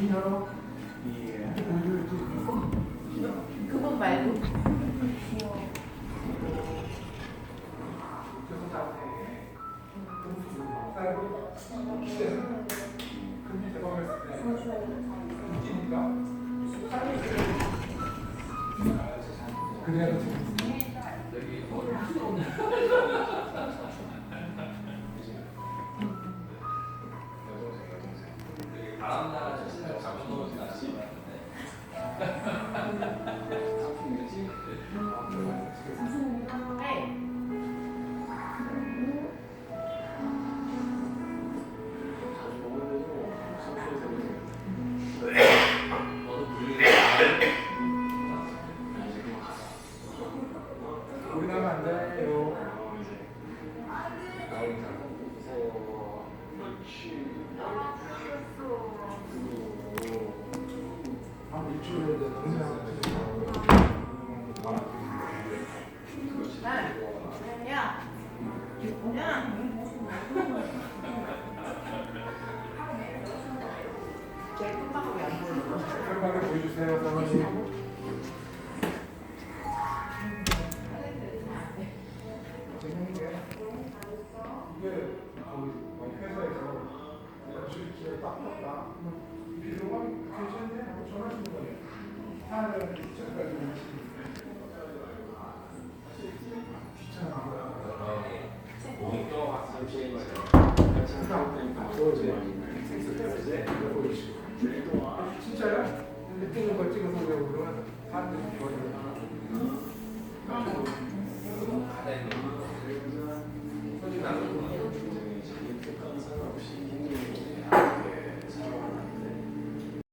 미녀로 예. 그분 말고. 그래도 바람나라 자신을 잡아놓은 낫지. 너도 불리게. 우리 나면 안 돼요. 한 일주일에 동생한테 야, 야. 제일 큰 왜안 보여? 빨리 보여주세요, 사모님. 이게 회사에서 주식집에 딱 봤다. 비료가 괜찮네 하고 전화주는 거예요. 하나는 귀찮아가지고 귀찮아. 진짜요? 근데 찍는 거 찍어서 오려고 그러면 사람들이 좋아해.